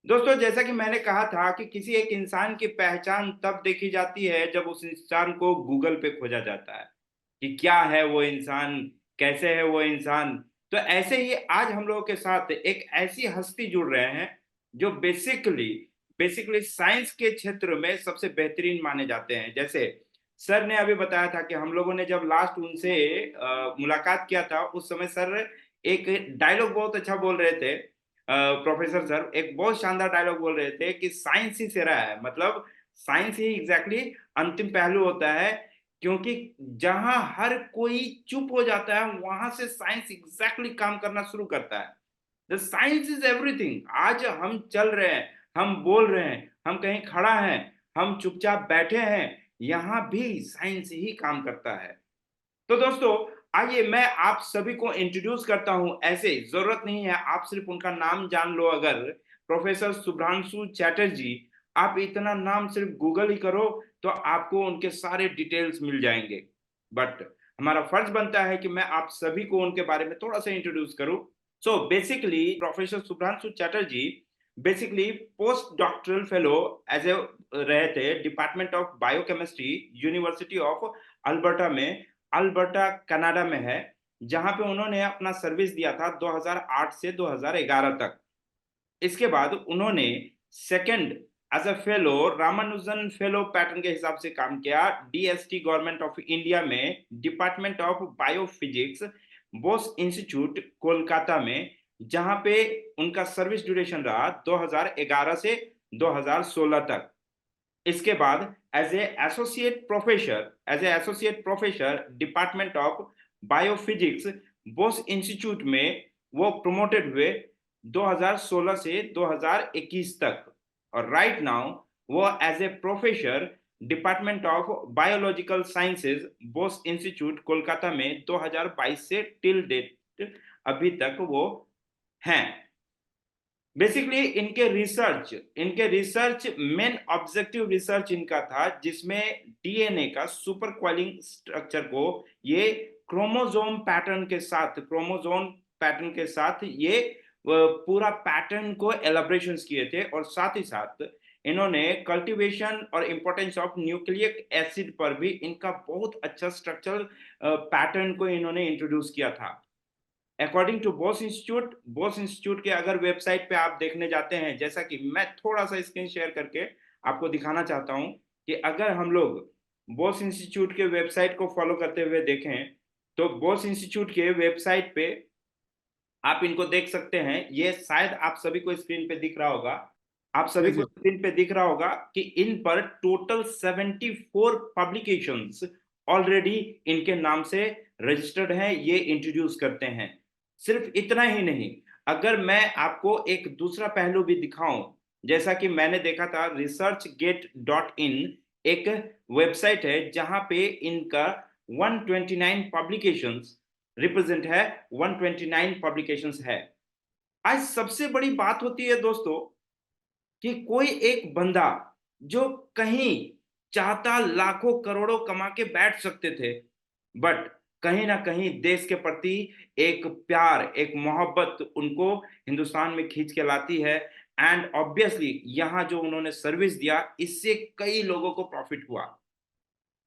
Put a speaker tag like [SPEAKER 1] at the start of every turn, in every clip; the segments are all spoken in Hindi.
[SPEAKER 1] दोस्तों, जैसा कि मैंने कहा था कि किसी एक इंसान की पहचान तब देखी जाती है जब उस इंसान को गूगल पे खोजा जाता है कि क्या है वो इंसान, कैसे है वो इंसान। तो ऐसे ही आज हम लोगों के साथ एक ऐसी हस्ती जुड़ रहे हैं जो बेसिकली बेसिकली साइंस के क्षेत्र में सबसे बेहतरीन माने जाते हैं। जैसे सर ने अभी बताया था कि हम लोगों ने जब लास्ट उनसे मुलाकात किया था, उस समय सर एक डायलॉग बहुत अच्छा बोल रहे थे। प्रोफेसर सर एक बहुत शानदार डायलॉग बोल रहे थे कि साइंस ही सेरा है, मतलब साइंस ही एग्जैक्टली अंतिम पहलू होता है। क्योंकि जहां हर कोई चुप हो जाता है, वहां से साइंस एग्जैक्टली काम करना शुरू करता है। The science is everything. आज हम चल रहे हैं, हम बोल रहे हैं, हम कहीं खड़ा हैं, हम चुपचाप बैठे हैं, यहां भी साइंस ही काम करता है। तो दोस्तों, आइए मैं आप सभी को इंट्रोड्यूस करता हूं। ऐसे जरूरत नहीं है आप सिर्फ उनका नाम जान लो। अगर प्रोफेसर शुभ्रांशु चैटर्जी, आप इतना नाम सिर्फ गूगल ही करो तो आपको उनके सारे डिटेल्स मिल जाएंगे। बट हमारा फर्ज बनता है कि मैं आप सभी को उनके बारे में थोड़ा सा इंट्रोड्यूस करूं। So basically professor Shubhranshu Chatterjee basically post doctoral fellow as a रहे थे department of biochemistry, university of Alberta में। अल्बर्टा कनाडा में है, जहां पे उन्होंने अपना सर्विस दिया था 2008 से 2011 तक। इसके बाद उन्होंने second as a fellow, Ramanujan fellow pattern के हिसाब से काम किया डीएसटी गवर्नमेंट ऑफ इंडिया में, department of biophysics, Bose institute Kolkata में, जहां पे उनका सर्विस ड्यूरेशन रहा 2011 से 2016 तक। इसके बाद as a associate professor department of biophysics, Bose institute में वो प्रमोटेड हुए 2016 से 2021 तक। और राइट नाउ वो as a professor department of biological sciences, Bose institute Kolkata में 2022 से टिल डेट अभी तक वो हैं। बेसिकली इनके रिसर्च मेन ऑब्जेक्टिव रिसर्च इनका था, जिसमें डीएनए का सुपर क्वाइलिंग स्ट्रक्चर को ये क्रोमोजोम पैटर्न के साथ ये पूरा पैटर्न को एलाब्रेशन किए थे। और साथ ही साथ इन्होंने कल्टीवेशन और इंपॉर्टेंस ऑफ न्यूक्लिक एसिड पर भी इनका बहुत अच्छा स्ट्रक्चरल पैटर्न को इन्होंने इंट्रोड्यूस किया था। अकॉर्डिंग टू बोस इंस्टीट्यूट के अगर वेबसाइट पे आप देखने जाते हैं, जैसा कि मैं थोड़ा सा स्क्रीन शेयर करके आपको दिखाना चाहता हूं कि अगर हम लोग बोस इंस्टीट्यूट के वेबसाइट को फॉलो करते हुए देखें, तो बोस इंस्टीट्यूट के वेबसाइट पे आप इनको देख सकते हैं। ये शायद आप सभी को स्क्रीन पे दिख रहा होगा। आप सभी
[SPEAKER 2] जी
[SPEAKER 1] को
[SPEAKER 2] जी।
[SPEAKER 1] स्क्रीन पे दिख रहा होगा कि इन पर टोटल 74 पब्लिकेशंस ऑलरेडी इनके नाम से रजिस्टर्ड हैं, ये इंट्रोड्यूस करते हैं। सिर्फ इतना ही नहीं, अगर मैं आपको एक दूसरा पहलू भी दिखाऊं, जैसा कि मैंने देखा था researchgate.in एक वेबसाइट है जहां पे इनका 129 पब्लिकेशंस रिप्रेजेंट है, 129 पब्लिकेशंस है। आज सबसे बड़ी बात होती है दोस्तों कि कोई एक बंदा जो कहीं चाहता लाखों करोड़ों कमा के बैठ सकते थे, बट कहीं ना कहीं देश के प्रति एक प्यार, एक मोहब्बत उनको हिंदुस्तान में खींच के लाती है। एंड ऑब्वियसली यहाँ जो उन्होंने सर्विस दिया, इससे कई लोगों को प्रॉफिट हुआ।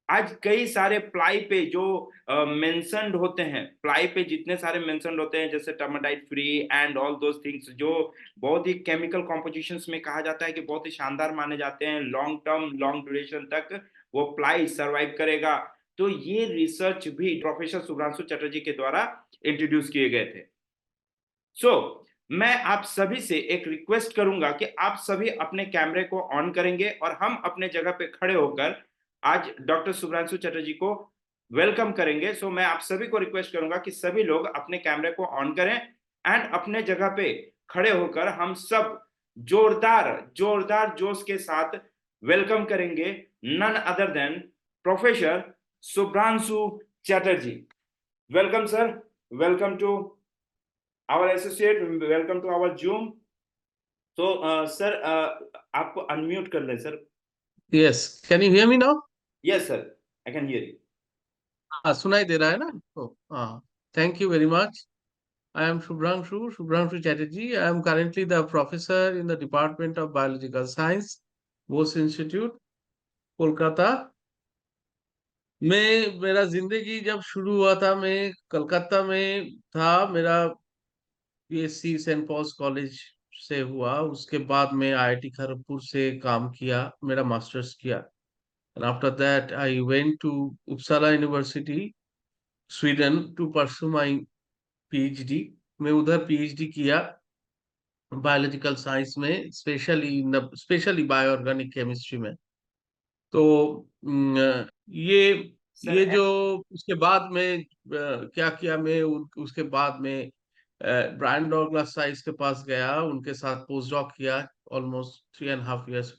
[SPEAKER 1] आज कई सारे प्लाई पे जो मेंशनड होते हैं, प्लाई पे जितने सारे मेंशनड होते हैं, जैसे termite free and all those things, जो बहुत ही केमिकल कॉम्पोजिशंस में कहा जाता है कि बहुत ही शानदार माने जाते हैं, लॉन्ग टर्म लॉन्ग ड्यूरेशन तक वो प्लाई सरवाइव करेगा। तो ये रिसर्च भी प्रोफेसर शुभ्रांशु चटर्जी के द्वारा इंट्रोड्यूस किए गए थे। सो मैं आप सभी से एक रिक्वेस्ट करूंगा कि आप सभी अपने कैमरे को ऑन करेंगे और हम अपने जगह पे खड़े होकर आज डॉक्टर शुभ्रांशु चटर्जी को वेलकम करेंगे। सो मैं आप सभी को रिक्वेस्ट करूंगा कि सभी लोग अपने कैमरे को ऑन करें एंड अपने जगह पे खड़े होकर हम सब जोरदार जोरदार जोश के साथ वेलकम करेंगे none other than professor Shubhranshu Chatterjee. Welcome sir, welcome to our associate, welcome to our Zoom. So sir, आपको अनम्यूट कर लें sir.
[SPEAKER 2] Yes. Can you hear me now?
[SPEAKER 1] Yes sir, I can hear you.
[SPEAKER 2] हाँ, सुनाई दे रहा है ना? तो हाँ, thank you very much. I am Shubhranshu Chatterjee. I am currently the professor in the Department of Biological Science, Bose Institute, Kolkata. मेरा जिंदगी जब शुरू हुआ था, मैं कलकत्ता में था। मेरा बीएससी सेंट पॉल्स कॉलेज से हुआ। उसके बाद मैं आईआईटी खड़गपुर से काम किया, मेरा मास्टर्स किया। And after that I went to Uppsala university, Sweden, to pursue my PhD. मैं उधर पीएचडी किया बायोलॉजिकल साइंस में, स्पेशली बायो ऑर्गेनिक केमिस्ट्री में। तो
[SPEAKER 1] सर
[SPEAKER 2] ये जो उसके बाद में क्या किया मैं, उसके बाद में ब्रायन डॉगलास साइंस के पास गया, उनके साथ पोस्ट डॉक किया। ऑलमोस्ट 3.5 years,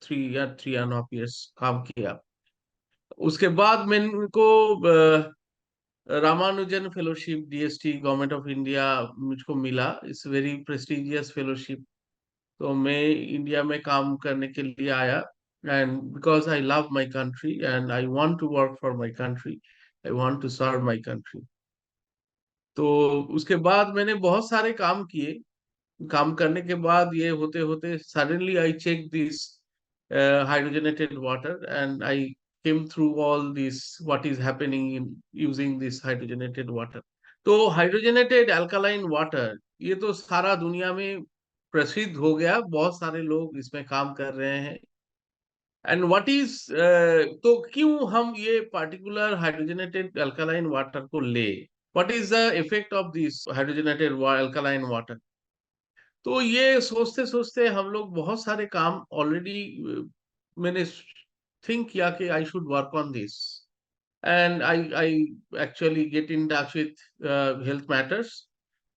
[SPEAKER 2] 3 या 3.5 years काम किया। उसके बाद मैंने उनको Ramanujan fellowship, DST, government of India, मुझको मिला। It's very prestigious fellowship. तो मैं इंडिया में काम करने के लिए आया, and because I love my country and I want to work for my country, I want to serve my country. तो उसके बाद मैंने बहुत सारे काम किए। काम करने के बाद ये होते होते suddenly I check this hydrogenated water, and I came through all this, what is happening in using this hydrogenated water. तो हाइड्रोजनेटेड अल्कलाइन वाटर ये तो सारा दुनिया में प्रसिद्ध हो गया, बहुत सारे लोग इसमें काम कर रहे हैं। एंड व्हाट इज, तो क्यों हम ये पार्टिकुलर हाइड्रोजनेटेड अल्कलाइन वाटर को ले, what is the effect of this hydrogenated alkaline water? तो ये सोचते सोचते हम लोग बहुत सारे काम ऑलरेडी, मैंने थिंक किया कि I should work on this. And I actually get in touch with health matters,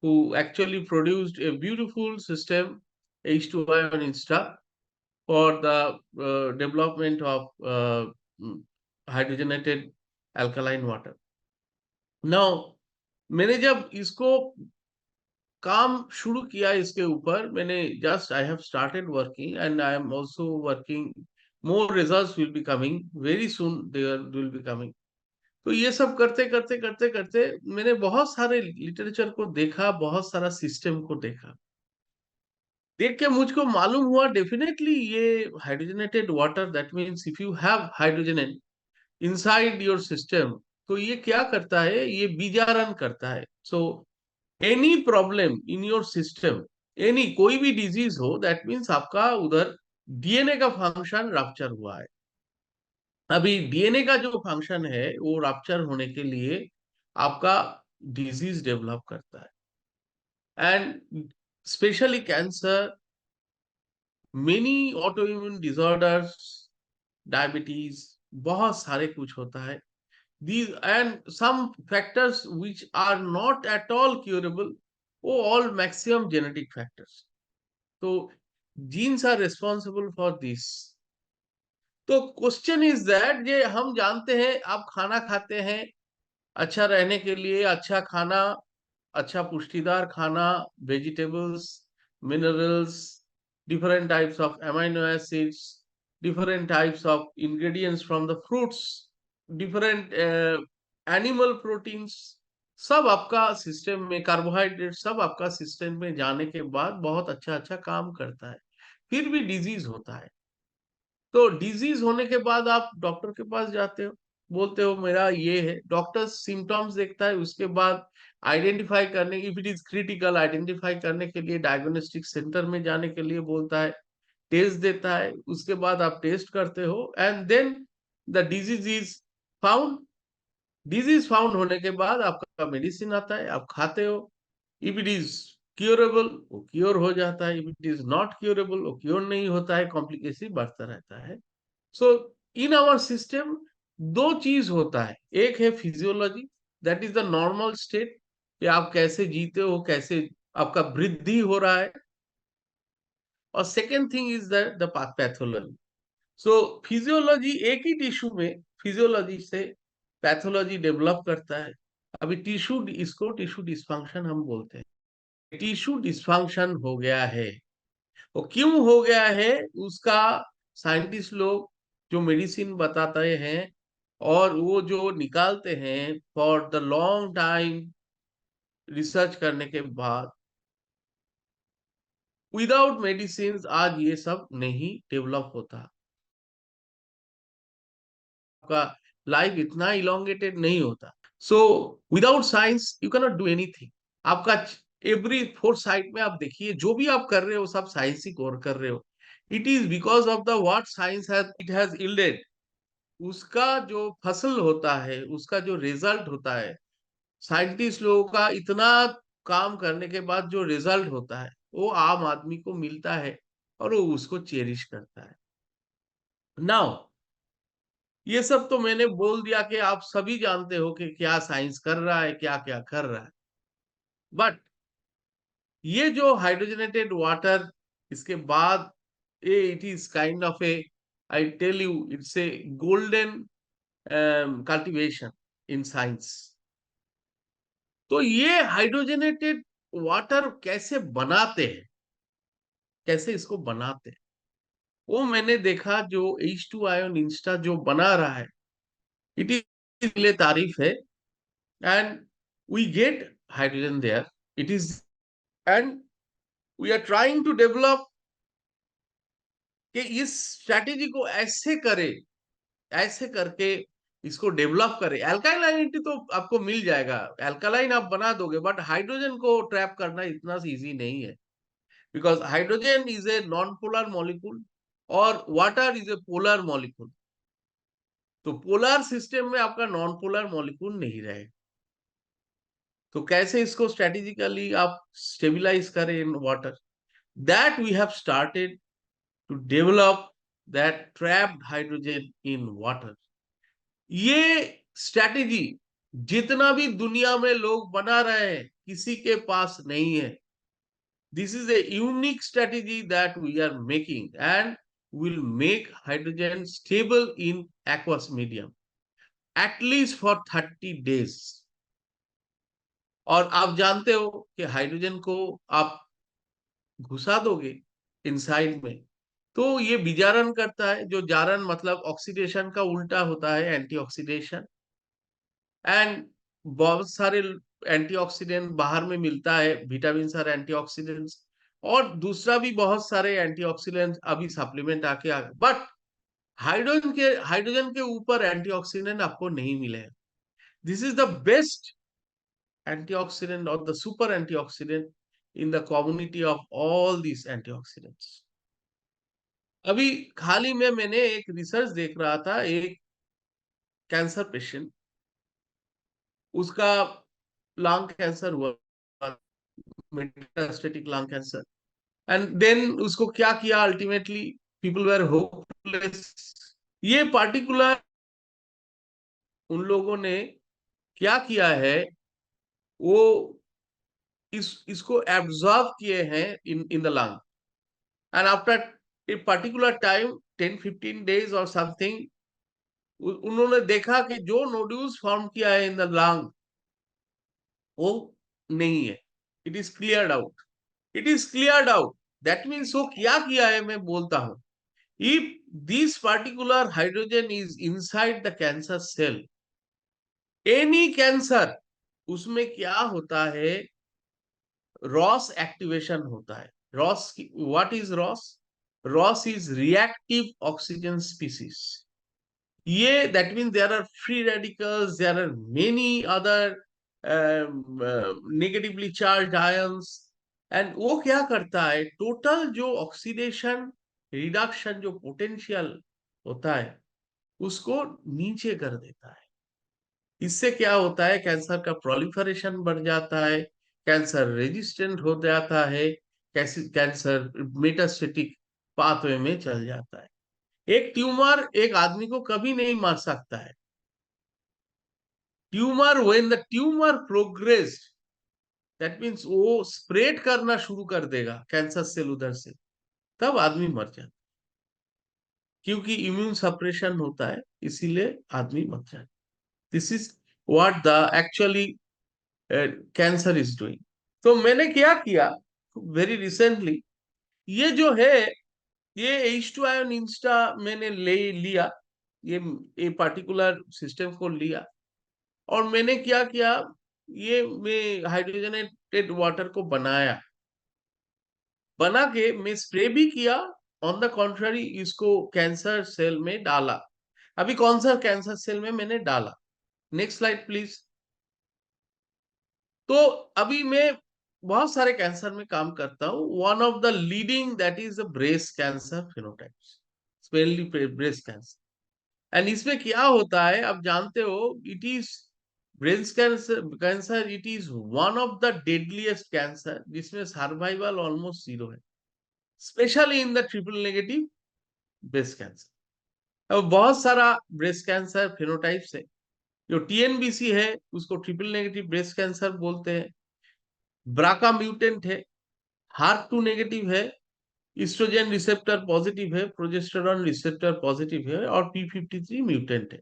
[SPEAKER 2] who actually produced a beautiful system, H2I on Insta, for the development of mm, hydrogenated alkaline water. Now, मैंने जब इसको काम शुरू किया इसके ऊपर, मैंने just I have started working and I am also working. More results will be coming very soon, there will be coming. तो ये सब करते करते करते करते मैंने बहुत सारे लिटरेचर को देखा, बहुत सारा सिस्टम को देखा। देख के मुझको मालूम हुआ डेफिनेटली ये hydrogenated water, that means if you have hydrogen inside your system, तो ये क्या करता है, ये बीजारण करता है। So any problem in your system, any कोई भी डिजीज हो, दैट मीन्स आपका उधर डीएनए का फंक्शन रप्चर हुआ है। अभी डीएनए का जो फंक्शन है वो रप्चर होने के लिए आपका डिजीज डेवलप करता है। And specially cancer, many auto immune disorders, diabetes, बहुत सारे कुछ होता है। These and some factors which are not at all curable, oh, all maximum genetic factors. So genes are responsible for this. तो क्वेश्चन इज दैट, ये हम जानते हैं, आप खाना खाते हैं अच्छा रहने के लिए, अच्छा खाना, अच्छा पुष्टिदार खाना, vegetables, minerals, different types of amino acids, different types of ingredients from the fruits, different animal proteins, सब आपका सिस्टम में, कार्बोहाइड्रेट सब आपका सिस्टम में जाने के बाद बहुत अच्छा अच्छा काम करता है। फिर भी डिजीज होता है। तो डिजीज होने के बाद आप डॉक्टर के पास जाते हो, बोलते हो मेरा ये है, डॉक्टर सिम्टम्स देखता है, उसके बाद आइडेंटिफाई करने, if it is critical, identify करने के लिए डायग्नोस्टिक सेंटर में जाने के लिए बोलता है, टेस्ट देता है, उसके बाद आप टेस्ट करते हो, and then the disease is found. Disease found होने के बाद आपका मेडिसिन आता है, आप खाते हो। इफ इट इज क्योरेबल, वो क्योर हो जाता है। If it is not curable, वो क्योर नहीं होता है, कॉम्प्लिकेशन बढ़ता रहता है। सो इन आवर सिस्टम दो चीज होता है, एक है physiology, that is the normal state, कि आप कैसे जीते हो, कैसे आपका वृद्धि हो रहा है। और second thing is the pathology. So physiology, एक ही टिश्यू में फिजियोलॉजी से पैथोलॉजी डेवलप करता है। अभी टिश्यू, इसको टिश्यू डिस्फंक्शन हम बोलते हैं। टिश्यू डिस्फंक्शन हो गया है, वो क्यों हो गया है, उसका साइंटिस्ट लोग जो मेडिसिन बताते हैं और वो जो निकालते हैं, for the long time research करने के बाद, विदाउट मेडिसिन आज ये सब नहीं डेवलप होता, आपका लाइफ इतना इलोंगेटेड नहीं होता। So without science you cannot do anything. आपका एवरी फोर्थ साइड में आप देखिए, जो भी आप कर रहे हो सब साइंस ही कर रहे हो। It is because of the what science has it has yielded. उसका जो फसल होता है, उसका जो रिजल्ट होता है, साइंटिस्ट लोगों का इतना काम करने के बाद जो रिजल्ट होता है, वो आम आदमी को मिलता है और वो उसको चेरिश करता है। नाउ ये सब तो मैंने बोल दिया कि आप सभी जानते हो कि क्या साइंस कर रहा है, क्या क्या कर रहा है। बट ये जो हाइड्रोजनेटेड वाटर, इसके बाद ये it is kind of a, I tell you it's a golden cultivation in science. तो ये हाइड्रोजनेटेड वाटर कैसे बनाते हैं, कैसे इसको बनाते हैं, वो मैंने देखा। जो H2 आयन इंस्टा जो बना रहा है, इट इज लिए तारीफ है। And we get hydrogen there, it is, and we are trying to develop कि इस स्ट्रैटेजी को ऐसे करे, ऐसे करके इसको डेवलप करे। अल्काइलाइनिटी तो आपको मिल जाएगा, अल्कालाइन आप बना दोगे, बट हाइड्रोजन को ट्रैप करना इतना इजी नहीं है। Because hydrogen is a non polar molecule और water is a polar molecule. तो पोलर सिस्टम में आपका नॉन पोलर मॉलिक्यूल नहीं रहेगा। तो कैसे इसको स्ट्रेटेजिकली आप स्टेबलाइज करें in water, that we have started to develop that trapped hydrogen in water. ये स्ट्रेटेजी जितना भी दुनिया में लोग बना रहे हैं, किसी के पास नहीं है। This is a unique strategy that we are making, and will make hydrogen stable in aqueous medium at least for 30 days। और आप जानते हो कि हाइड्रोजन को आप घुसा दोगे इनसाइड में, तो ये विजारण करता है। जो जारण मतलब ऑक्सीडेशन का उल्टा होता है, एंटीऑक्सीडेशन। एंड बहुत सारे एंटीऑक्सीडेंट बाहर में मिलता है, विटामिन और एंटीऑक्सीडेंट्स, और दूसरा भी बहुत सारे एंटीऑक्सीडेंट अभी सप्लीमेंट आके आ गए। बट हाइड्रोजन के ऊपर एंटीऑक्सीडेंट आपको नहीं मिले। This is the best antioxidant और the super antioxidant in the community of all this antioxidants. अभी हाल ही में मैंने एक रिसर्च देख रहा था, एक कैंसर पेशेंट, उसका लंग कैंसर हुआ, metastatic lung cancer. And then उसको क्या किया, अल्टीमेटली पीपल वेर होपलेस। ये पार्टिकुलर उन लोगों ने क्या किया है, वो इसको एब्जॉर्ब किए हैं in in the lung. And after a particular time, 10-15 days और समथिंग, उन्होंने देखा कि जो नोड्यूल्स फॉर्म किया है इन द लंग, वो नहीं है। It is cleared out, it is cleared out. That means वो क्या किया है, मैं बोलता हूं। If this particular hydrogen is inside the cancer cell, any cancer, उसमें क्या होता है, रॉस एक्टिवेशन होता है। ROS, what is ROS? ROS is reactive oxygen species. ये that mean there are free radicals, there are many other negatively charge ions. And वो क्या करता है, टोटल जो ऑक्सीडेशन रिडक्शन जो पोटेंशियल होता है, उसको नीचे कर देता है। इससे क्या होता है, कैंसर का प्रोलिफरेशन बढ़ जाता है, कैंसर रेजिस्टेंट हो जाता है, कैंसर मेटास्टेटिक पाथवे में चल जाता है। एक ट्यूमर एक आदमी को कभी नहीं मार सकता है। Tumour, when the tumour progress, that means वो स्प्रेड करना शुरू कर देगा कैंसर सेल उधर से, तब आदमी मर जाता है। क्योंकि इम्यून सप्रेशन होता है, इसीलिए आदमी मर जाता है। This is what the actually cancer is doing. तो मैंने क्या किया वेरी रिसेंटली, ये जो है, ये H2 आयन इंस्टा मैंने ले लिया, ये पार्टिकुलर सिस्टम को लिया, और मैंने क्या किया, ये मैं हाइड्रोजनेटेड वाटर को बनाया, बना के मैं स्प्रे भी किया, ऑन द कॉन्ट्ररी इसको कैंसर सेल में डाला। अभी कौन सा कैंसर सेल में मैंने डाला, नेक्स्ट स्लाइड प्लीज। तो अभी मैं बहुत सारे कैंसर में काम करता हूँ। One of the leading that is breast cancer phenotypes, specially breast cancer. And इसमें क्या होता है आप जानते हो, it is breast cancer it is one of the deadliest cancer जिसमें सर्वाइवल ऑलमोस्ट जीरो है, specially in the triple negative breast cancer. अब बहुत सारा ब्रेस्ट कैंसर फिनोटाइप्स है। जो टीएनबीसी है उसको ट्रिपल नेगेटिव ब्रेस्ट कैंसर बोलते हैं, ब्राका म्यूटेंट है, हार्ट टू नेगेटिव है, इस्ट्रोजन रिसेप्टर पॉजिटिव है, प्रोजेस्टेरॉन रिसेप्टर पॉजिटिव है, और P53 म्यूटेंट है।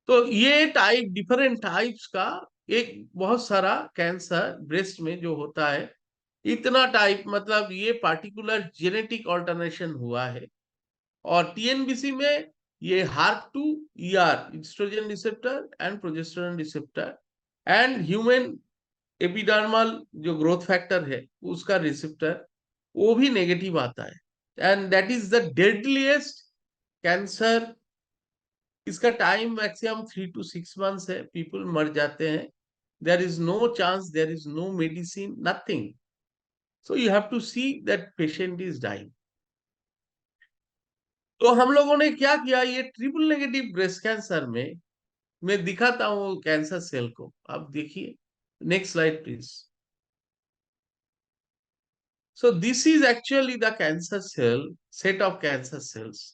[SPEAKER 2] तो ये टाइप, डिफरेंट टाइप्स का एक बहुत सारा कैंसर ब्रेस्ट में जो होता है, इतना टाइप, मतलब ये पार्टिकुलर जेनेटिक ऑल्टरनेशन हुआ है। और टीएनबीसी में ये heart two ER, oestrogen receptor and progesterone receptor, and human epidermal जो ग्रोथ फैक्टर है उसका रिसेप्टर, वो भी नेगेटिव आता है। And that is the deadliest cancer. इसका टाइम मैक्सिमम 3 to 6 months है, पीपल मर जाते हैं। There is no chance, there is no medicine, nothing. So you have to see that patient is dying. तो हम लोगों ने क्या किया, ये ट्रिपल नेगेटिव ब्रेस्ट कैंसर में मैं दिखाता हूँ कैंसर सेल को, आप देखिए, next slide please. So this is actually the cancer cell, set of cancer cells.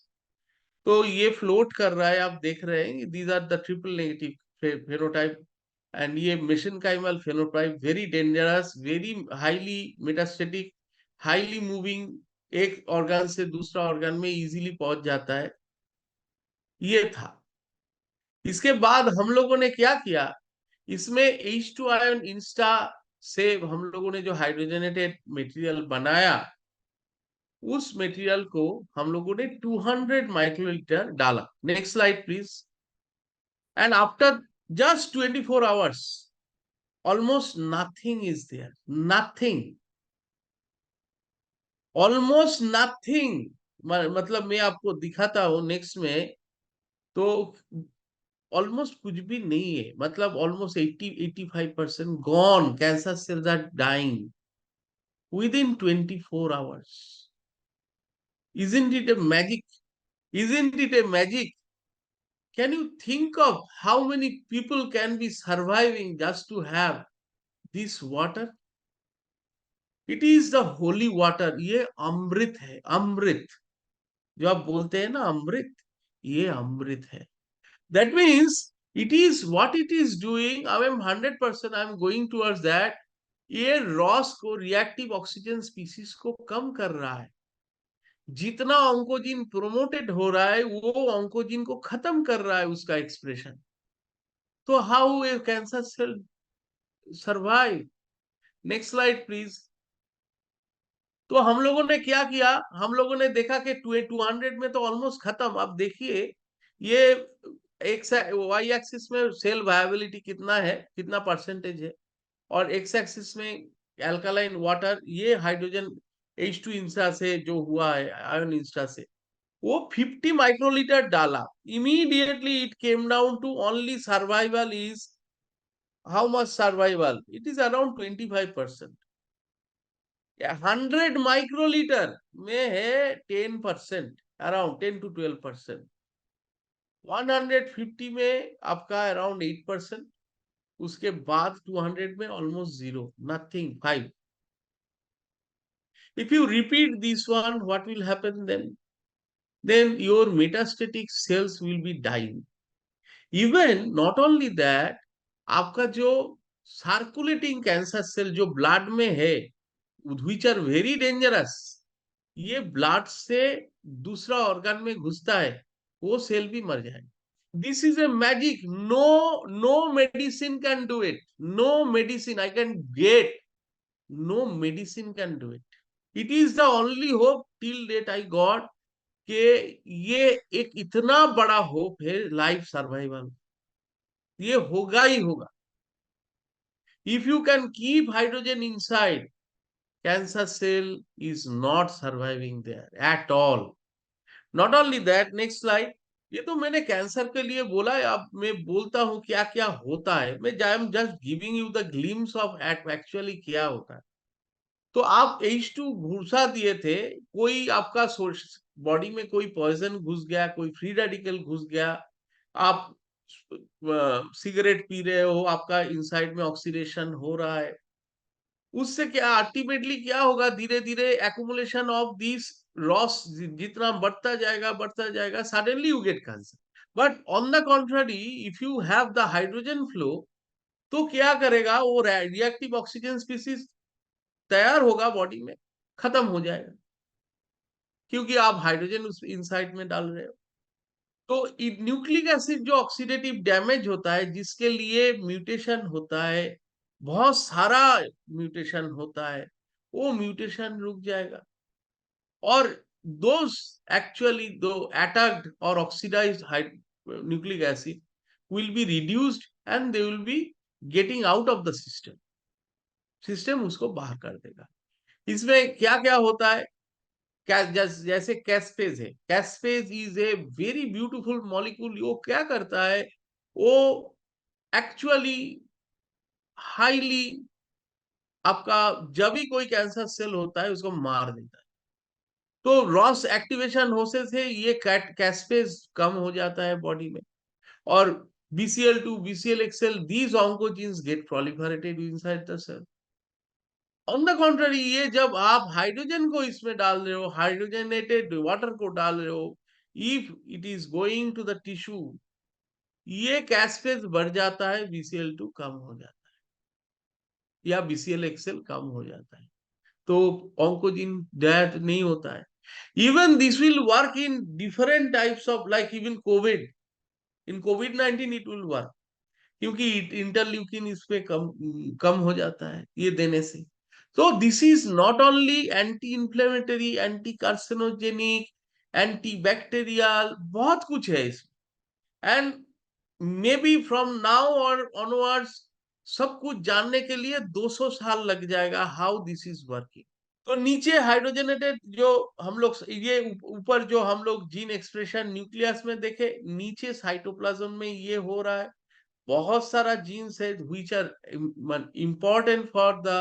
[SPEAKER 2] तो ये फ्लोट कर रहा है, आप देख रहे हैं, these are the triple negative phenotype. And ये mesenchymal phenotype, very dangerous, very highly metastatic, highly moving, एक ऑर्गन से दूसरा ऑर्गन में इजीली पहुंच जाता है, ये था। इसके बाद हम लोगों ने क्या किया, इसमें H2 आयन इंस्टा से हम लोगों ने जो हाइड्रोजनेटेड मटेरियल बनाया, उस मटेरियल को हम लोगों ने 200 माइक्रोलीटर डाला। Next slide please. And after just 24 hours, almost nothing is there, nothing, almost nothing. मतलब मैं आपको दिखाता हूं नेक्स्ट में, तो ऑलमोस्ट कुछ भी नहीं है, मतलब almost 80-85% gone, cancer cells are dying within 24 hours। Isn't it a magic? Isn't it a magic? Can you think of how many people can be surviving just to have this water? It is the holy water. ये अमृत है, अमृत। जो आप बोलते हैं ना अमृत, ये अमृत है। That means it is what it is doing. I am 100% I am going towards that. ये रॉस को, रिएक्टिव ऑक्सीजन स्पीसीज को कम कर रहा है। जितना ऑन्कोजिन प्रोमोटेड हो रहा है, वो ऑन्कोजिन को खत्म कर रहा है, उसका एक्सप्रेशन। तो how a cancer cell survive. Next slide please. तो हम लोगों ने क्या किया, हम लोगों ने देखा कि 200 में तो ऑलमोस्ट खत्म। अब देखिए ये एक वाई एक्सिस में सेल वायबिलिटी कितना है, कितना परसेंटेज है, और एक्स एक्सिस में एल्कालाइन वाटर, ये हाइड्रोजन H2 इंस्टा से जो हुआ है, आयन इंस्टा से, वो 50 माइक्रोलीटर डाला। Immediately it came down to only survival is, how much survival, it is around 25%। 100 microlitre में है 10%, अराउंड 10 to 12%। 150 में आपका अराउंड 8%। उसके बाद 200 में almost zero, nothing, 5। If you repeat this one, what will happen then your metastatic cells will be dying. Even not only that, आपका जो सर्कुलेटिंग कैंसर सेल जो ब्लड में है, विच आर वेरी डेंजरस, ये ब्लड से दूसरा ऑर्गन में घुसता है, वो सेल भी मर जाए। This is a magic. No medicine can do it, no medicine I can get, no medicine can do it. It is the only hope till date I got, कि ये एक इतना बड़ा होप है लाइफ सर्वाइवल, ये होगा ही होगा। If you can keep hydrogen inside, cancer cell is not surviving there at all. Not only that, next slide. ये तो मैंने कैंसर के लिए बोला है, अब मैं बोलता हूँ क्या क्या होता है। मैं I am just giving you the glimpse of actually क्या होता है। तो आप H2 घुसा दिए थे, कोई आपका सोर्स बॉडी में कोई पॉइजन घुस गया, कोई फ्री रेडिकल घुस गया, आप सिगरेट पी रहे हो, आपका इनसाइड में ऑक्सीडेशन हो रहा है, उससे क्या अल्टीमेटली क्या होगा, धीरे धीरे एक्युमुलेशन ऑफ दिस लॉस जितना बढ़ता जाएगा, suddenly you get cancer. But on the contrary, if you have the hydrogen flow, तो क्या करेगा, वो रिएक्टिव ऑक्सीजन स्पीसीज तैयार होगा बॉडी में, खत्म हो जाएगा, क्योंकि आप हाइड्रोजन उस इनसाइड में डाल रहे हो। तो न्यूक्लिक एसिड जो ऑक्सीडेटिव डैमेज होता है, जिसके लिए म्यूटेशन होता है, बहुत सारा म्यूटेशन होता है, वो म्यूटेशन रुक जाएगा। और दोस एक्चुअली दो अटैक्ड और oxidised nucleic acid will be reduced and they will be getting out of the system. System उसको बाहर कर देगा। इसमें क्या क्या होता है, जैसे कैस्पेज है, caspase is a very beautiful molecule. वो क्या करता है, वो एक्चुअली हाईली आपका, जब भी कोई कैंसर सेल होता है उसको मार देता है। तो रॉस एक्टिवेशन होने से ये कैस्पेज कम हो जाता है बॉडी में, और BCL2 BCLXL these oncogenes get proliferated inside the cell. On the contrary, ये जब आप हाइड्रोजन को इसमें डाल रहे हो, हाइड्रोजनेटेड वाटर को डाल रहे हो, if it is going to the tissue, ये कैस्पेज बढ़ जाता है, BCL2 कम हो जाता है, या BCLXL कम हो जाता है, तो ऑन्कोजिन डेथ नहीं होता है। Even this will work in different types of, like even Covid, in COVID-19 it will work, क्योंकि इंटरल्यूकिन इसमें कम कम हो जाता है ये देने से। तो this is not only anti inflammatory, anti carcinogenic, anti bacterial, बहुत कुछ है इसमें। And may be from now और ऑनवर्ड्स सब कुछ जानने के लिए 200 साल लग जाएगा, हाउ दिस इज वर्किंग। तो नीचे हाइड्रोजनेटेड जो हम लोग, ये ऊपर जो हम लोग जीन एक्सप्रेशन न्यूक्लियस में देखे, नीचे साइटोप्लाज्म में ये हो रहा है। बहुत सारा जीन्स है which are important for the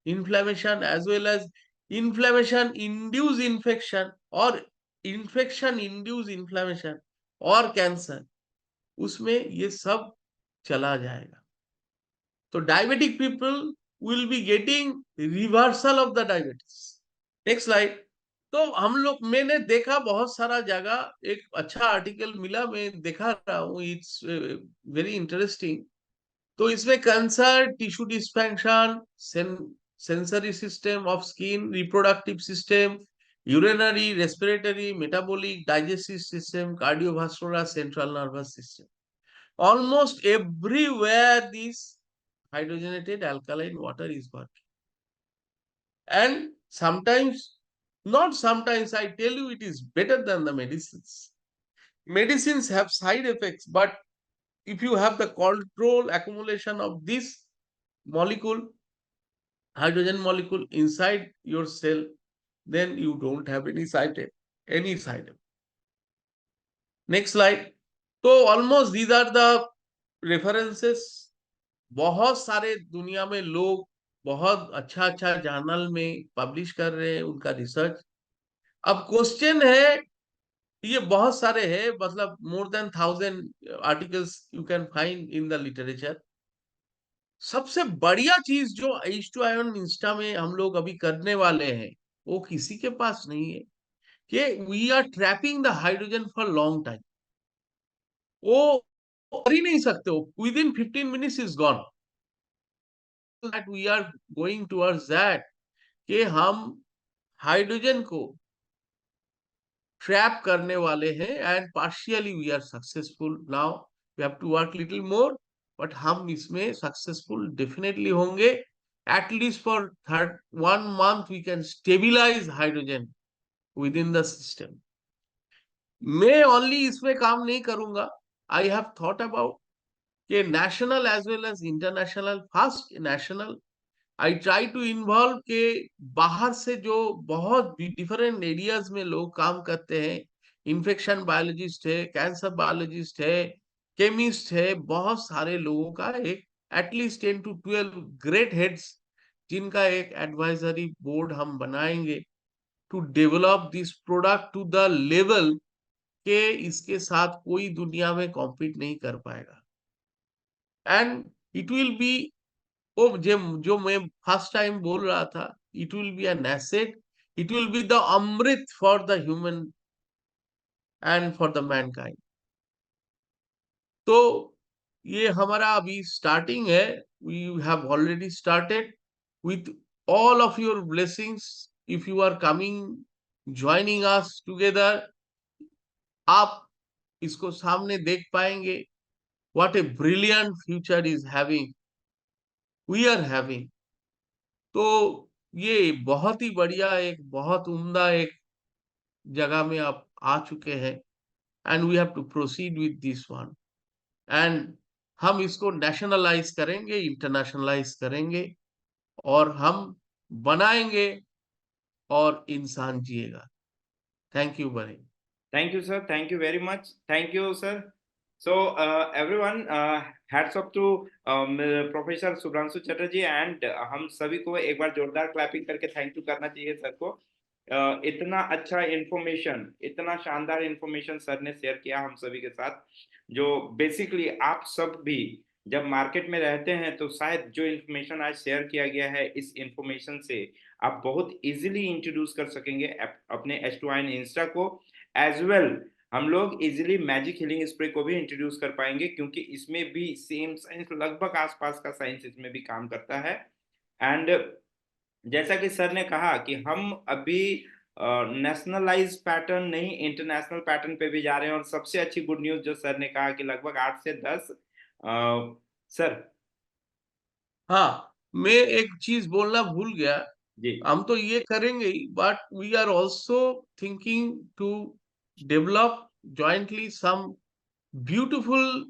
[SPEAKER 2] inflammation as well as inflammation induce infection, और infection induce inflammation और कैंसर, उसमें ये सब चला जाएगा। तो diabetic people will be getting reversal of the diabetes. Next slide. तो हम लोग, मैंने देखा बहुत सारा जगह, एक अच्छा आर्टिकल मिला, मैं देखा रहा हूँ, इट्स वेरी इंटरेस्टिंग। तो इसमें cancer, tissue dysfunction, sensory system of skin, reproductive system, urinary, respiratory, metabolic, digestive system, cardiovascular, central nervous system, almost everywhere this hydrogenated alkaline water is working. And sometimes, not sometimes, I tell you, it is better than the medicines. Medicines have side effects, but if you have the control accumulation of this molecule, hydrogen molecule inside your cell, then you don't have any side effect, any side effect. Next slide. तो almost these are the references. बहुत सारे दुनिया में लोग बहुत अच्छा अच्छा जर्नल में पब्लिश कर रहे हैं उनका रिसर्च। अब क्वेश्चन है, ये बहुत सारे हैं, मतलब more than 1000 articles you can find in the literature. सबसे बढ़िया चीज जो H2 आयन इंस्टा में हम लोग अभी करने वाले हैं, वो किसी के पास नहीं है, कि we are trapping the hydrogen for long time. वो कर ही नहीं सकते, हो within 15 minutes is gone. That we are going towards that, कि हम हाइड्रोजन को ट्रैप करने वाले हैं, and partially we are successful now. We have to work little more, but हम इसमें सक्सेसफुल डेफिनेटली होंगे। At least for 1 month we can stabilise hydrogen within the system. मैं ओनली इसमें काम नहीं करूंगा, आई हैव थॉट अबाउट कि national as well as international, first national I try to involve के बाहर से जो बहुत डिफरेंट एरियाज में लोग काम करते हैं, इन्फेक्शन बायोलॉजिस्ट है, कैंसर बायोलॉजिस्ट है, केमिस्ट है, बहुत सारे लोगों का एक एटलीस्ट 10 to 12 ग्रेट हेड्स जिनका एक एडवाइजरी बोर्ड हम बनाएंगे to develop this product to the level के इसके साथ कोई दुनिया में कॉम्पीट नहीं कर पाएगा। एंड इट विल बी, वो जो मैं फर्स्ट टाइम बोल रहा था, it will be an asset, it will be the amrit for the human and for the mankind. तो ये हमारा अभी स्टार्टिंग है, we have already started with all of your blessings. If you are coming joining us together, आप इसको सामने देख पाएंगे, what a brilliant future is having, we are having. तो ये बहुत ही बढ़िया, एक बहुत उम्दा एक जगह में आप आ चुके हैं, and we have to proceed with this one. And हम इसको नेशनलाइज करेंगे, इंटरनेशनलाइज करेंगे, और हम बनाएंगे, और इंसान जिएगा। थैंक यू बने।
[SPEAKER 1] Thank you, sir. Thank you very much. Thank you, sir. So, everyone, hats off to Professor Subhranshu Chatterjee, and हम सभी को एक बार जोरदार क्लैपिंग करके थैंक यू करना चाहिए सर को। इतना अच्छा इंफॉर्मेशन, इतना शानदार इंफॉर्मेशन सर ने शेयर किया हम सभी के साथ, जो बेसिकली आप सब भी जब मार्केट में रहते हैं तो शायद जो इंफॉर्मेशन आज शेयर किया गया है, इस इंफॉर्मेशन से आप बहुत इजीली इंट्रोड्यूस कर सकेंगे अपने H2IN इंस्टा को। एज वेल हम लोग इजीली मैजिक हीलिंग स्प्रे को भी इंट्रोड्यूस कर पाएंगे, क्योंकि इसमें भी सेम साइंस, लगभग आसपास का साइंस इसमें भी काम करता है। एंड जैसा कि सर ने कहा कि हम अभी नेशनलाइज पैटर्न नहीं, इंटरनेशनल पैटर्न पे भी जा रहे हैं। और सबसे अच्छी गुड न्यूज जो सर ने कहा कि लगभग 8 से 10 सर।
[SPEAKER 2] हाँ, मैं एक चीज बोलना भूल गया।
[SPEAKER 1] जी
[SPEAKER 2] हम तो ये करेंगे ही, but we are also thinking to develop jointly some beautiful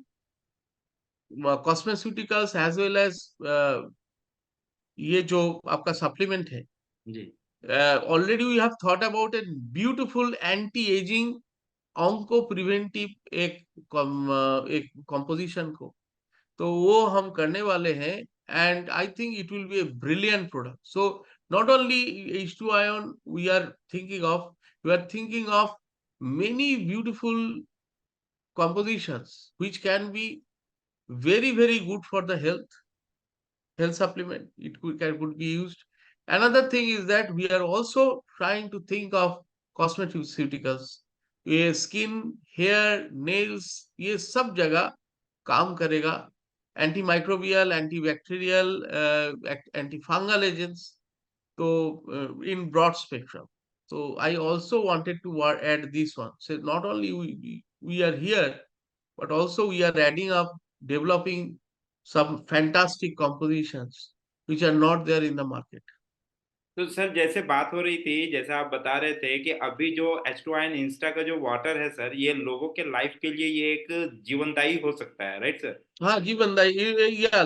[SPEAKER 2] cosmeceuticals as well as ये जो आपका सप्लीमेंट है।
[SPEAKER 1] जी
[SPEAKER 2] already we have thought about a beautiful anti aging onco preventive एक कॉम्पोजिशन को, तो वो हम करने वाले हैं। And I think it will be a brilliant product. So not only H2ION we are thinking of many beautiful compositions which can be very very good for the health supplement. Could be used. Another thing is that we are also trying to think of cosmeceuticals, ये स्किन, हेयर, नेल्स, ये सब जगह काम करेगा। Anti microbial, anti bacterial, anti fungal agents, तो in broad spectrum. So I also wanted to add this one. So not only we are here, but also we are adding up, developing some fantastic compositions which are not there in the market.
[SPEAKER 1] तो सर, जैसे बात हो रही थी, जैसे आप बता रहे थे कि अभी जो H2IN इंस्टा का जो वाटर है सर, ये लोगों के लाइफ के लिए ये एक जीवनदायी हो सकता है, राइट सर?
[SPEAKER 2] हाँ जी बंदा, yeah,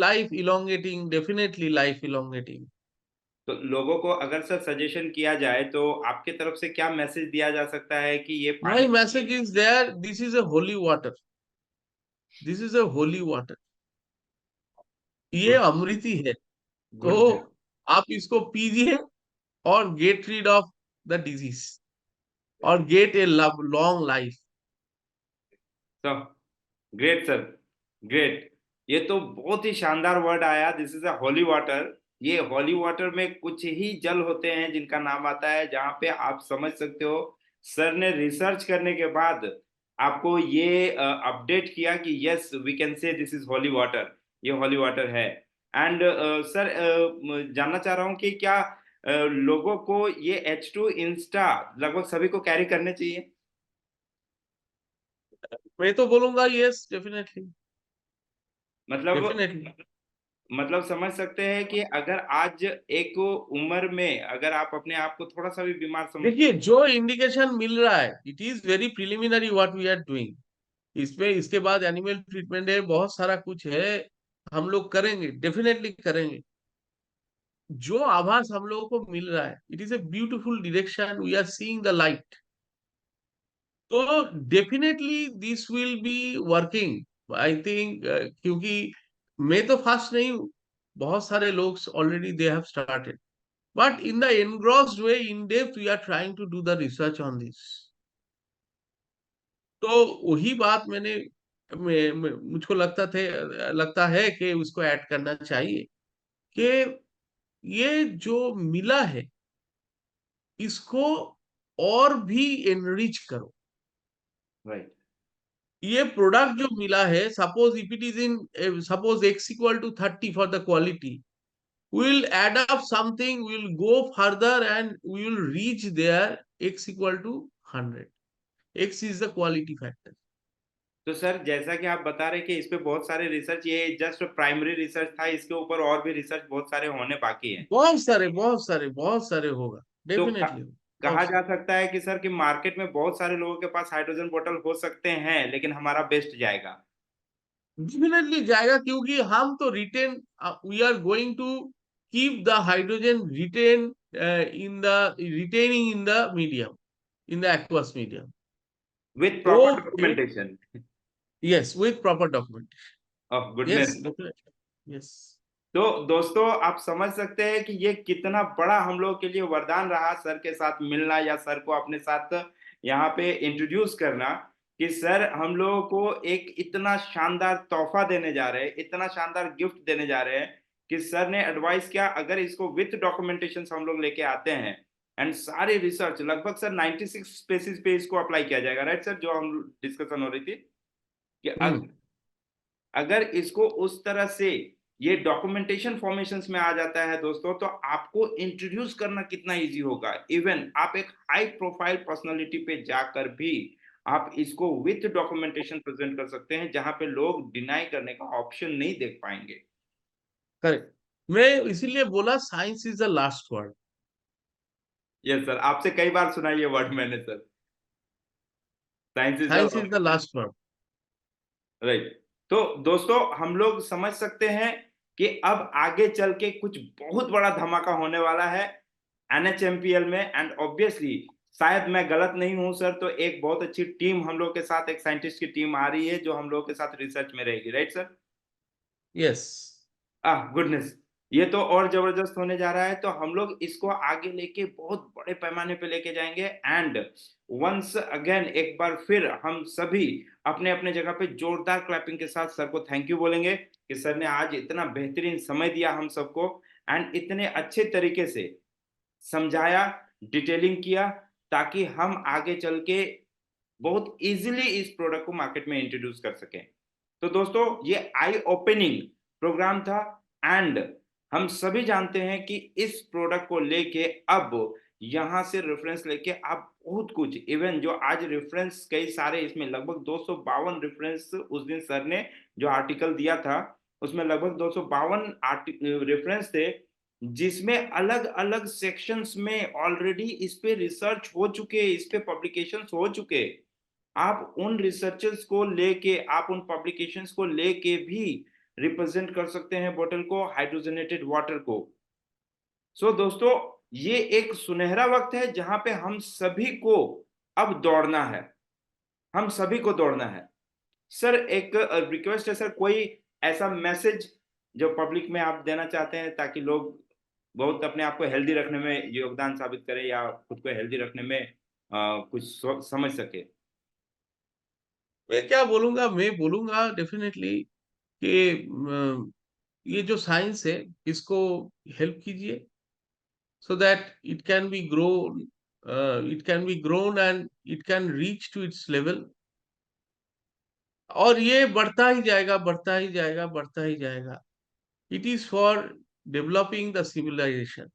[SPEAKER 2] life elongating, definitely life elongating.
[SPEAKER 1] तो लोगों को अगर सर सजेशन किया जाए तो आपके तरफ से क्या मैसेज दिया जा सकता है कि ये पानी।
[SPEAKER 2] My message is there. This is a holy water. This is a holy water. ये
[SPEAKER 1] गुड,
[SPEAKER 2] अमृति है। तो
[SPEAKER 1] गुड सर।
[SPEAKER 2] आप इसको पीजिए और get rid of the disease, और गेट ए लॉन्ग लाइफ।
[SPEAKER 1] तो ग्रेट सर, ग्रेट। ये तो बहुत ही शानदार वर्ड आया, this is a Holi water. ये होली वाटर में कुछ ही जल होते हैं जिनका नाम आता है, जहां पे आप समझ सकते हो सर ने रिसर्च करने के बाद आपको ये अपडेट किया कि yes we can say this is holy water, ये होली वाटर है। एंड सर, जानना चाह रहा हूँ कि क्या लोगों को ये H2 इंस्टा लगभग सभी को कैरी करने चाहिए?
[SPEAKER 2] मैं तो बोलूंगा यस, डेफिनेटली।
[SPEAKER 1] मतलब
[SPEAKER 2] डेफिनेटली।
[SPEAKER 1] मतलब समझ सकते हैं कि अगर आज एक उम्र में अगर आप अपने आप को थोड़ा सा भी बीमार समझ।
[SPEAKER 2] देखिए, जो इंडिकेशन मिल रहा है, it is very preliminary what we are doing. इसमें इसके बाद एनिमल ट्रीटमेंट है, बहुत सारा कुछ है, हम लोग करेंगे, डेफिनेटली करेंगे। जो आभास हम लोगों को मिल रहा है, it is a beautiful direction, we are seeing the light. तो definitely this will be working, I think. क्योंकि मैं तो फास्ट नहीं हूँ, बहुत सारे लोग already they have started, but in the engrossed way, in depth, we are trying to do the research on this. तो वही बात मुझको लगता है कि उसको ऐड करना चाहिए कि ये जो मिला है, इसको और भी एनरिच करो।
[SPEAKER 1] राइट।
[SPEAKER 2] ये प्रोडक्ट जो मिला है, suppose if it is in, suppose x = 30 for the quality, we'll add up something, we'll go further and we will reach there x = 100। x is the quality factor।
[SPEAKER 1] तो सर जैसा कि आप बता रहे कि इस पे बहुत सारे रिसर्च, ये जस्ट प्राइमरी रिसर्च था, इसके ऊपर और भी रिसर्च बहुत सारे होने बाकी हैं।
[SPEAKER 2] बहुत सारे होगा,
[SPEAKER 1] तो
[SPEAKER 2] डेफिनेटली
[SPEAKER 1] कहा
[SPEAKER 2] बहुत
[SPEAKER 1] जा
[SPEAKER 2] सारे।
[SPEAKER 1] सकता है कि सर कि मार्केट में बहुत सारे लोगों के पास हाइड्रोजन बोतल हो सकते हैं, लेकिन हमारा बेस्ट जाएगा।
[SPEAKER 2] डेफिनेटली जाएगा, क्योंकि हम तो retain, we are going to keep the hydrogen retaining in the medium, in the aqueous medium.
[SPEAKER 1] With
[SPEAKER 2] तो
[SPEAKER 1] proper documentation.
[SPEAKER 2] Yes, with proper document.
[SPEAKER 1] Of
[SPEAKER 2] yes,
[SPEAKER 1] goodness.
[SPEAKER 2] Definitely, yes.
[SPEAKER 1] तो दोस्तों आप समझ सकते हैं कि ये कितना बड़ा हम लोग के लिए वरदान रहा, सर के साथ मिलना या सर को अपने साथ यहाँ पे इंट्रोड्यूस करना। कि सर हम लोगों को एक इतना शानदार तोहफा देने जा रहे हैं, इतना शानदार गिफ्ट देने जा रहे हैं। कि सर ने एडवाइस किया, अगर इसको विथ डॉक्यूमेंटेशन हम लोग लेके आते हैं एंड सारे रिसर्च, लगभग सर 96 स्पेसिस पे इसको अप्लाई किया जाएगा, राइट सर, जो हम डिस्कशन हो रही थी कि
[SPEAKER 2] हम्म।
[SPEAKER 1] अगर इसको उस तरह से ये डॉक्यूमेंटेशन फॉर्मेशंस में आ जाता है दोस्तों, तो आपको इंट्रोड्यूस करना कितना इजी होगा। इवन आप एक हाई प्रोफाइल पर्सनालिटी पे जाकर भी आप इसको विथ डॉक्यूमेंटेशन प्रेजेंट कर सकते हैं, जहां पे लोग डिनाई करने का ऑप्शन नहीं देख पाएंगे।
[SPEAKER 2] करेक्ट। मैं इसीलिए बोला science is the last word.
[SPEAKER 1] Yes sir, आपसे कई बार सुना ये वर्ड मैंने sir, science is the.
[SPEAKER 2] Science is the last word.
[SPEAKER 1] Right. तो दोस्तों हम लोग समझ सकते हैं कि अब आगे चल के कुछ बहुत बड़ा धमाका होने वाला है एनएचएमपीएल में, एंड ऑब्वियसली शायद मैं गलत नहीं हूं सर, तो एक बहुत अच्छी टीम हम लोग के साथ, एक साइंटिस्ट की टीम आ रही है जो हम लोग के साथ रिसर्च में रहेगी, राइट सर।
[SPEAKER 2] यस।
[SPEAKER 1] गुडनेस। ये तो और जबरदस्त होने जा रहा है, तो हम लोग इसको आगे लेके बहुत बड़े पैमाने पे लेके जाएंगे। एंड वंस अगेन, एक बार फिर हम सभी अपने अपने जगह पे जोरदार क्लैपिंग के साथ सर को थैंक यू बोलेंगे कि सर ने आज इतना बेहतरीन समय दिया हम सबको, एंड इतने अच्छे तरीके से समझाया, डिटेलिंग किया, ताकि हम आगे चल के बहुत इजीली इस प्रोडक्ट को मार्केट में इंट्रोड्यूस कर सकें। तो दोस्तों ये आई ओपनिंग प्रोग्राम था, एंड हम सभी जानते हैं कि इस प्रोडक्ट को लेके अब यहां से रेफरेंस लेके आप बहुत कुछ, इवन जो आज रेफरेंस कई सारे, इसमें लगभग 252 रेफरेंस उस दिन सर ने जो आर्टिकल दिया था, उसमें लगभग 252 रेफरेंस थे, जिसमें अलग अलग सेक्शंस में ऑलरेडी इस पे रिसर्च हो चुके, इस पे पब्लिकेशंस हो चुके। आप उन रिसर्चर्स को लेके, आप उन पब्लिकेशंस को लेके भी रिप्रेजेंट कर सकते हैं बोतल को, हाइड्रोजनेटेड वाटर को। सो दोस्तों ये एक सुनहरा वक्त है जहां पे हम सभी को अब दौड़ना है, हम सभी को दौड़ना है। सर एक रिक्वेस्ट है सर, कोई ऐसा मैसेज जो पब्लिक में आप देना चाहते हैं, ताकि लोग बहुत अपने आप को हेल्दी रखने में योगदान साबित करें या खुद को हेल्दी रखने में कुछ समझ सके।
[SPEAKER 2] मैं क्या बोलूंगा, मैं बोलूंगा डेफिनेटली कि ये जो साइंस है, इसको हेल्प कीजिए, so that it can be grown, and it can reach to its level। और ये बढ़ता ही जाएगा, बढ़ता ही जाएगा, बढ़ता ही जाएगा। It is for developing the civilisation.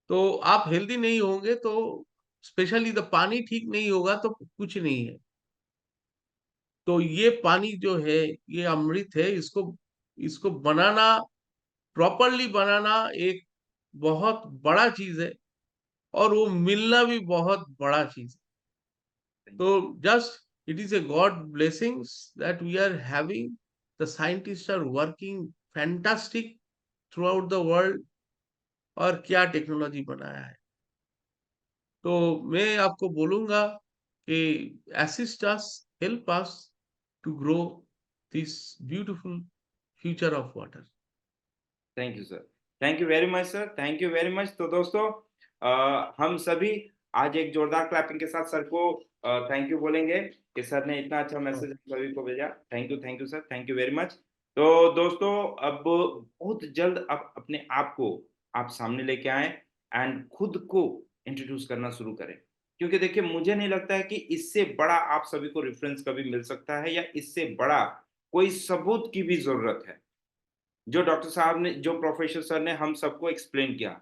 [SPEAKER 2] तो आप हेल्दी नहीं होंगे तो, स्पेशली द पानी ठीक नहीं होगा तो कुछ नहीं है। तो ये पानी जो है, ये अमृत है, इसको इसको बनाना, प्रॉपरली बनाना एक बहुत बड़ा चीज है, और वो मिलना भी बहुत बड़ा चीज है। तो just It is a God blessings that we are having. The scientists are working fantastic throughout the world. और क्या टेक्नोलॉजी बनाया है। तो मैं आपको बोलूंगा कि assist us, help us to grow this beautiful future of water.
[SPEAKER 1] Thank you sir, thank you very much sir, thank you very much. तो दोस्तों हम सभी आज एक जोरदार क्लैपिंग के साथ सर को थैंक यू बोलेंगे कि सर ने इतना अच्छा मैसेज हम सभी को भेजा। Thank you sir, thank you very much. तो दोस्तों अब बहुत जल्द आप अपने आप को आप सामने लेके आए एंड खुद को इंट्रोड्यूस करना शुरू करें, क्योंकि देखिए मुझे नहीं लगता है कि इससे बड़ा आप सभी को रेफरेंस कभी मिल सकता है या इससे बड़ा कोई सबूत की भी जरूरत है। जो डॉक्टर साहब ने, जो प्रोफेसर सर ने हम सबको एक्सप्लेन किया,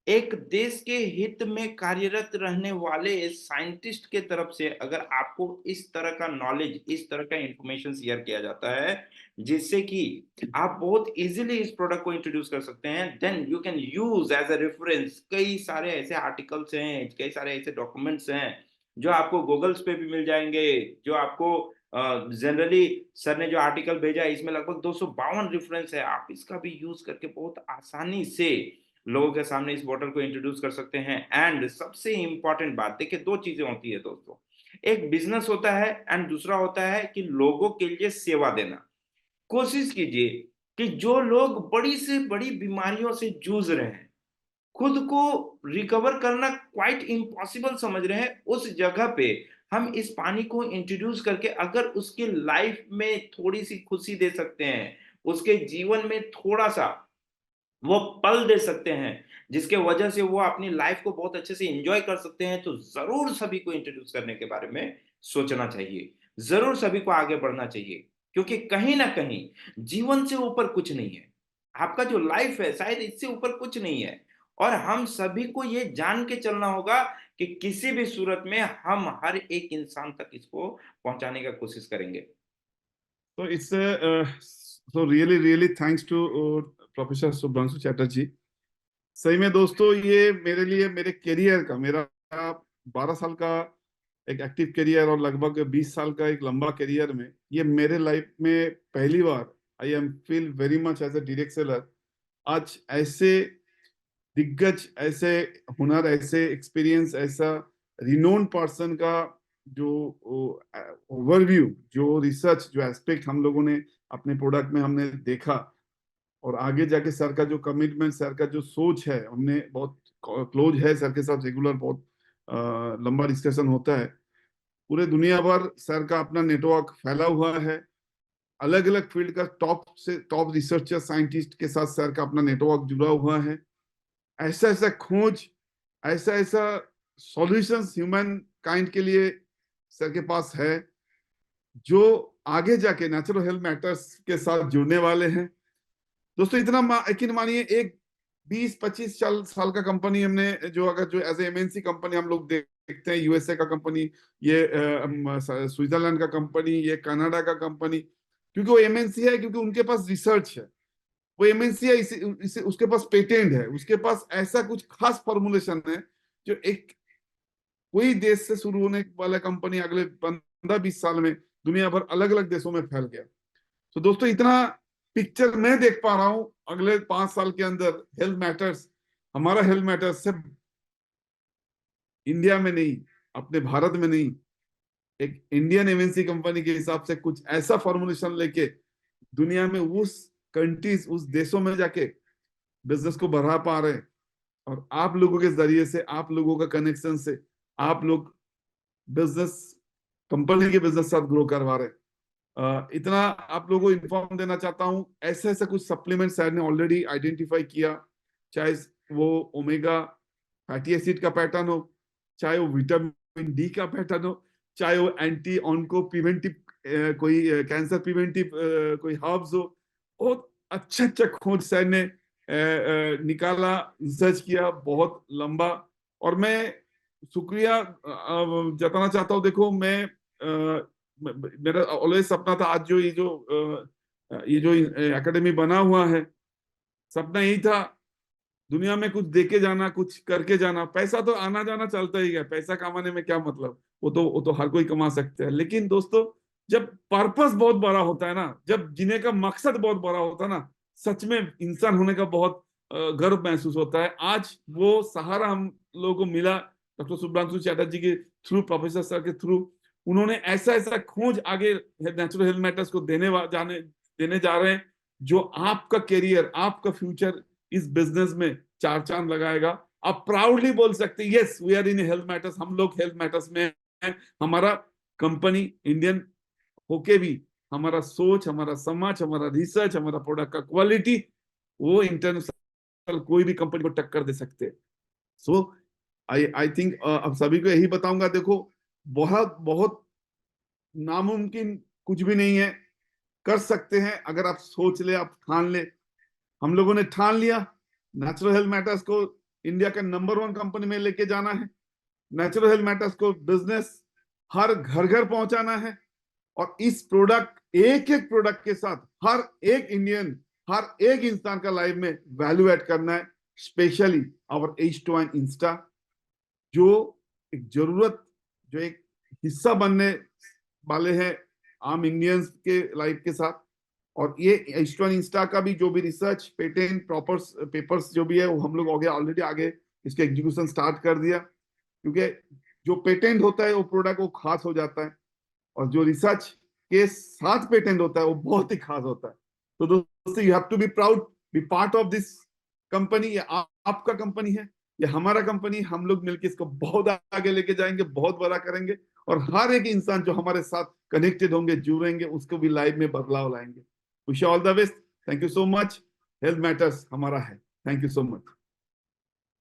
[SPEAKER 1] एक देश के हित में कार्यरत रहने वाले साइंटिस्ट के तरफ से अगर आपको इस तरह का नॉलेज, इस तरह का इंफॉर्मेशन शेयर किया जाता है जिससे कि आप बहुत इजीली इस प्रोडक्ट को इंट्रोड्यूस कर सकते हैं, then you can use as a reference. कई सारे ऐसे आर्टिकल्स हैं, कई सारे ऐसे डॉक्यूमेंट्स हैं जो आपको गूगल्स पे भी मिल जाएंगे, जो आपको जनरली सर ने जो आर्टिकल भेजा है इसमें लगभग 252 रेफरेंस है। आप इसका भी यूज करके बहुत आसानी से लोगों के सामने इस बॉटल को इंट्रोड्यूस कर सकते हैं। एंड सबसे इंपॉर्टेंट बात देखिए, दो चीजें होती है दोस्तों, एक बिजनेस होता है एंड दूसरा होता है कि लोगों के लिए सेवा देना। कोशिश कीजिए कि जो लोग बड़ी से बड़ी बीमारियों से जूझ रहे हैं, खुद को रिकवर करना क्वाइट इम्पॉसिबल समझ रहे हैं, उस जगह पे हम इस पानी को इंट्रोड्यूस करके अगर उसके लाइफ में थोड़ी सी खुशी दे सकते हैं, उसके जीवन में थोड़ा सा वो पल दे सकते हैं जिसके वजह से वो अपनी लाइफ को बहुत अच्छे से एंजॉय कर सकते हैं, तो जरूर सभी को इंट्रोड्यूस करने के बारे में सोचना चाहिए, जरूर सभी को आगे बढ़ना चाहिए। क्योंकि कहीं ना कहीं जीवन से ऊपर कुछ नहीं है, आपका जो लाइफ है शायद इससे ऊपर कुछ नहीं है। और हम सभी को ये जान के चलना होगा कि किसी भी सूरत में हम हर एक इंसान तक इसको पहुंचाने का कोशिश करेंगे।
[SPEAKER 3] So it's so really thanks to professor Subhranshu Chatterjee. सही में दोस्तों, ये मेरे लिए मेरे करियर का, मेरा 12 साल का एक एक्टिव करियर और लगभग 20 साल का एक लंबा करियर में, ये मेरे लाइफ में पहली बार I am feel very much as a direct seller. आज ऐसे दिग्गज, ऐसे हुनर, ऐसे एक्सपीरियंस, ऐसा रिनोन पर्सन का जो ओवरव्यू, जो रिसर्च, जो एस्पेक्ट हम लोगों ने अपने प्रोडक्ट में हमने देखा, और आगे जाके सर का जो कमिटमेंट, सर का जो सोच है, हमने बहुत क्लोज है सर के साथ, रेगुलर बहुत लंबा डिस्कशन होता है। पूरे दुनिया भर सर का अपना नेटवर्क फैला हुआ है, अलग अलग फील्ड का टॉप से टॉप रिसर्चर साइंटिस्ट के साथ सर का अपना नेटवर्क जुड़ा हुआ है। ऐसा ऐसा खोज, ऐसा ऐसा सॉल्यूशंस ह्यूमन काइंड के लिए सर के पास है, जो आगे जाके नेचुरल हेल्थ मैटर्स के साथ जुड़ने वाले हैं। दोस्तों इतना यकीन मानिए, एक 20-25 साल का कंपनी हमने जो, अगर जो एज एमएनसी कंपनी हम लोग देखते हैं, यूएसए का कंपनी, ये स्विट्जरलैंड का कंपनी, ये कनाडा का कंपनी, क्योंकि वो एमएनसी है, क्योंकि उनके पास रिसर्च है, वो एमएनसी है, इसे उसके पास पेटेंट है, उसके पास ऐसा कुछ खास फॉर्मुलेशन है जो एक कोई देश से शुरू होने वाला कंपनी अगले 15-20 साल में दुनिया भर अलग अलग देशों में फैल गया। तो दोस्तों इतना पिक्चर मैं देख पा रहा हूं अगले 5 साल के अंदर। हेल्थ मैटर्स, हमारा हेल्थ मैटर्स सिर्फ इंडिया में नहीं, अपने भारत में नहीं, एक इंडियन एमएनसी कंपनी के हिसाब से कुछ ऐसा फॉर्मुलेशन लेके दुनिया में उस कंट्रीज, उस देशों में जाके बिजनेस को बढ़ा पा रहे हैं। और आप लोगों के जरिए से, आप लोगों का कनेक्शन से, आप लोग बिजनेस, कंपनी के बिजनेस साथ ग्रो करवा रहे हैं। इतना आप लोगों को इन्फॉर्म देना चाहता हूं, ऐसे ऐसे कुछ सप्लीमेंट सर ने ऑलरेडी आइडेंटिफाई किया, चाहे वो ओमेगा फैटी एसिड का पैटर्न हो, चाहे वो विटामिन डी का पैटर्न हो, चाहे वो एंटी ऑन्को प्रिवेंटिव कोई कैंसर प्रिवेंटिव कोई हर्ब्स हो। बहुत अच्छा अच्छा खोज सर ने निकाला, रिसर्च किया, बहुत लंबा। और मैं शुक्रिया जताना चाहता हूँ। देखो मैं मेरा ऑलवेज सपना था, आज जो ये जो एकेडमी बना हुआ है, सपना यही था दुनिया में कुछ देके जाना, कुछ करके जाना। पैसा तो आना जाना चलता ही है, पैसा कमाने में क्या मतलब, वो तो हर कोई कमा सकते हैं। लेकिन दोस्तों, जब पर्पस बहुत बड़ा होता है ना, जब जीने का मकसद बहुत बड़ा होता है ना, सच में इंसान होने का बहुत गर्व महसूस होता है। आज वो सहारा हम लोगों को मिला डॉक्टर शुभ्रांशु चैटर्जी के थ्रू, प्रोफेसर सर के थ्रू। उन्होंने ऐसा ऐसा खोज आगे नेचुरल हेल्थ मैटर्स को देने जा रहे हैं, जो आपका करियर, आपका फ्यूचर इस बिजनेस में चार चांद लगाएगा। आप प्राउडली बोल सकते हैं, yes we are in health matters, हम लोग हेल्थ मैटर्स में हैं। हमारा कंपनी इंडियन होके भी हमारा सोच, हमारा समाज, हमारा रिसर्च, हमारा प्रोडक्ट का क्वालिटी, वो इंटरनेशनल कोई भी कंपनी को टक्कर दे सकते हैं। सो आई थिंक अब सभी को यही बताऊंगा, देखो बहुत बहुत नामुमकिन कुछ भी नहीं है, कर सकते हैं अगर आप सोच ले, आप ठान ले। हम लोगों ने ठान लिया, नेचुरल हेल्थ मैटर्स को इंडिया का नंबर 1 कंपनी में लेके जाना है। नेचुरल हेल्थ मैटर्स को बिजनेस हर घर घर पहुंचाना है। और इस प्रोडक्ट, एक एक प्रोडक्ट के साथ हर एक इंडियन, हर एक इंसान का लाइफ में वैल्यू ऐड करना है। स्पेशली आवर H2 इंस्टा, जो एक जरूरत, जो एक हिस्सा बनने वाले हैं आम इंडियंस के लाइफ के साथ। और ये H2 इंस्टा का भी जो भी रिसर्च, पेटेंट, पेपर्स जो भी है, वो हम लोग ऑलरेडी आगे इसके एग्जीक्यूशन स्टार्ट कर दिया। क्योंकि जो पेटेंट होता है वो प्रोडक्ट वो खास हो जाता है, और जो रिसर्च के साथ पेटेंट होता है वो बहुत ही खास होता है। तो दोस्तों, you have to be proud, be part of this company. ये आपका कंपनी है, ये हमारा कंपनी। हम लोग मिलकर इसको बहुत आगे लेके जाएंगे, बहुत बड़ा करेंगे, और हर एक इंसान जो हमारे साथ कनेक्टेड होंगे, जुड़ेंगे, उसको भी लाइफ में बदलाव लाएंगे। Wish all the best. Thank you so much. Health matters हमारा है। Thank you so much.